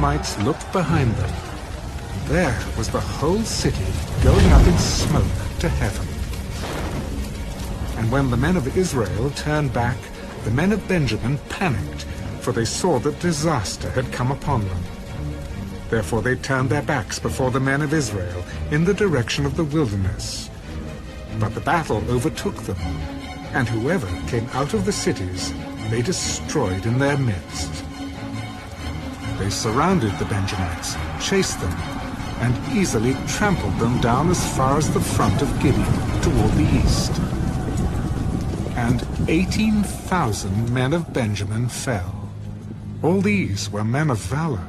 Benjaminites looked behind them. There was the whole city going up in smoke to heaven. And when the men of Israel turned back, the men of Benjamin panicked, for they saw that disaster had come upon them. Therefore they turned their backs before the men of Israel in the direction of the wilderness. But the battle overtook them, and whoever came out of the cities they destroyed in their midst. They surrounded the Benjamites, chased them, and easily trampled them down as far as the front of Gibeon toward the east. And 18,000 men of Benjamin fell. All these were men of valor.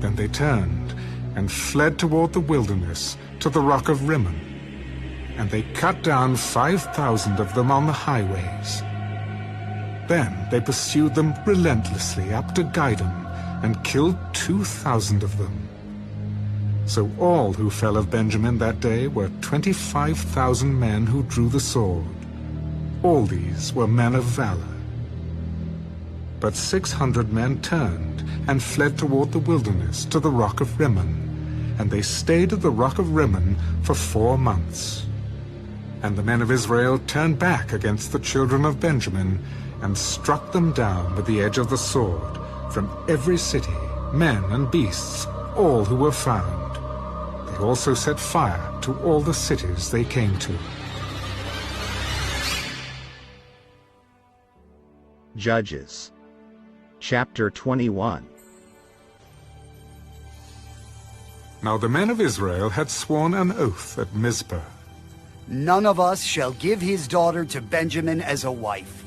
Then they turned and fled toward the wilderness to the rock of Rimmon, and they cut down 5,000 of them on the highways. Then they pursued them relentlessly up to Gidon and killed 2,000 of them. So all who fell of Benjamin that day were 25,000 men who drew the sword. All these were men of valor. But 600 men turned and fled toward the wilderness to the rock of Rimmon, and they stayed at the rock of Rimmon for 4 months. And the men of Israel turned back against the children of Benjamin and struck them down with the edge of the sword from every city, men and beasts, all who were found. They also set fire to all the cities they came to. Judges chapter 21. Now the men of Israel had sworn an oath at Mizpah. None of us shall give his daughter to Benjamin as a wife.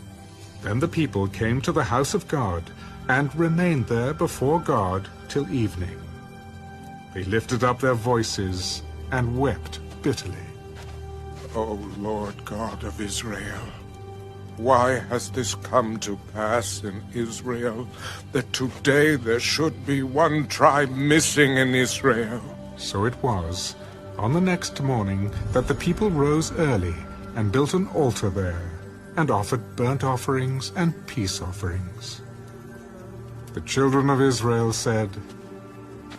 Then the people came to the house of God and remained there before God till evening. They lifted up their voices and wept bitterly. O Lord God of Israel, why has this come to pass in Israel, that today there should be one tribe missing in Israel? So it was, on the next morning, that the people rose early and built an altar there, and offered burnt offerings and peace offerings. The children of Israel said,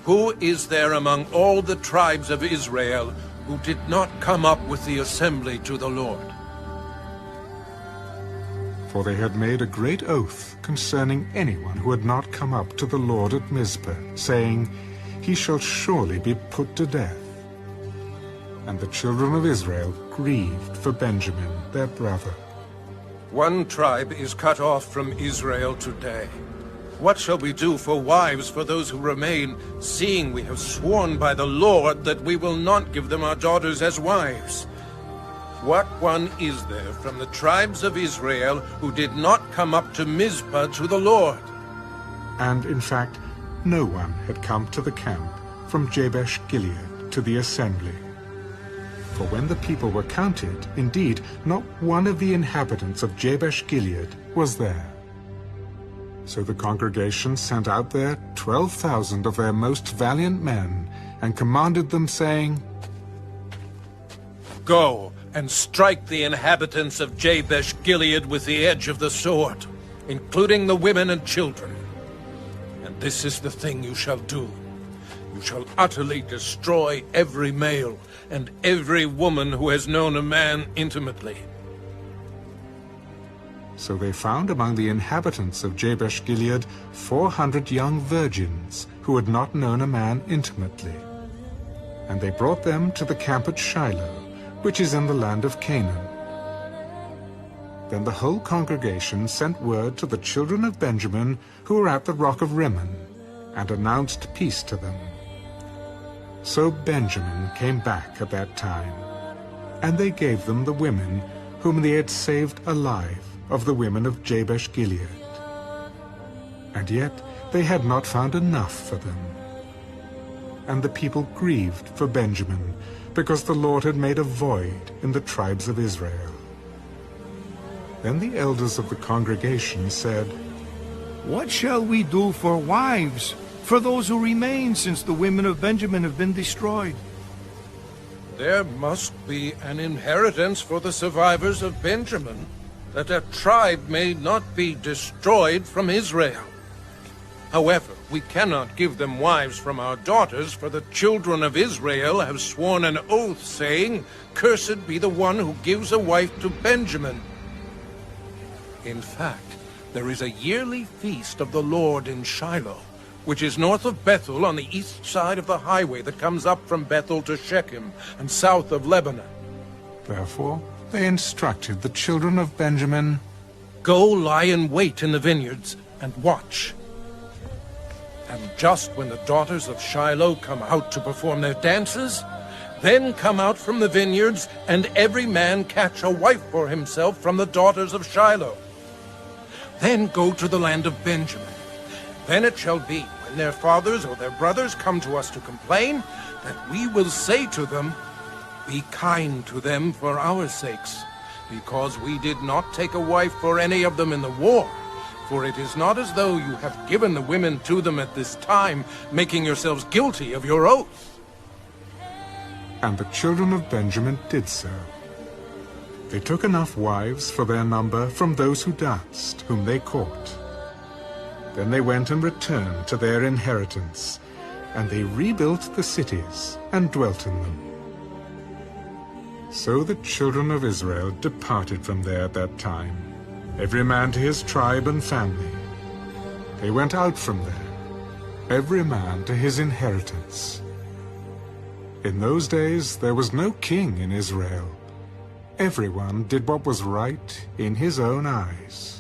Who is there among all the tribes of Israel who did not come up with the assembly to the Lord? For they had made a great oath concerning anyone who had not come up to the Lord at Mizpah, saying, He shall surely be put to death. And the children of Israel grieved for Benjamin, their brother. One tribe is cut off from Israel today. What shall we do for wives for those who remain, seeing we have sworn by the Lord that we will not give them our daughters as wives? What one is there from the tribes of Israel who did not come up to Mizpah to the Lord? And in fact, no one had come to the camp from Jabesh Gilead to the assembly. For when the people were counted, indeed, not one of the inhabitants of Jabesh Gilead was there. So the congregation sent out there 12,000 of their most valiant men, and commanded them, saying, Go and strike the inhabitants of Jabesh Gilead with the edge of the sword, including the women and children. And this is the thing you shall do. You shall utterly destroy every male and every woman who has known a man intimately. So they found among the inhabitants of Jabesh Gilead 400 young virgins who had not known a man intimately. And they brought them to the camp at Shiloh, which is in the land of Canaan. Then the whole congregation sent word to the children of Benjamin who were at the rock of Rimmon, and announced peace to them. So Benjamin came back at that time, and they gave them the women whom they had saved alive of the women of Jabesh Gilead. And yet they had not found enough for them. And the people grieved for Benjamin, because the Lord had made a void in the tribes of Israel. Then the elders of the congregation said, What shall we do for wives, for those who remain, since the women of Benjamin have been destroyed? There must be an inheritance for the survivors of Benjamin, that a tribe may not be destroyed from Israel. However, we cannot give them wives from our daughters, for the children of Israel have sworn an oath, saying, 'Cursed be the one who gives a wife to Benjamin.' In fact, there is a yearly feast of the Lord in Shiloh, which is north of Bethel on the east side of the highway that comes up from Bethel to Shechem and south of Lebanon. Therefore, they instructed the children of Benjamin, Go lie in wait in the vineyards and watch. And just when the daughters of Shiloh come out to perform their dances, then come out from the vineyards, and every man catch a wife for himself from the daughters of Shiloh. Then go to the land of Benjamin. Then it shall be, when their fathers or their brothers come to us to complain, that we will say to them, Be kind to them for our sakes, because we did not take a wife for any of them in the war. For it is not as though you have given the women to them at this time, making yourselves guilty of your oath. and the children of Benjamin did so. They took enough wives for their number from those who danced, whom they caught. Then they went and returned to their inheritance, and they rebuilt the cities and dwelt in them. So the children of Israel departed from there at that time, every man to his tribe and family. They went out from there, every man to his inheritance. In those days there was no king in Israel. Everyone did what was right in his own eyes.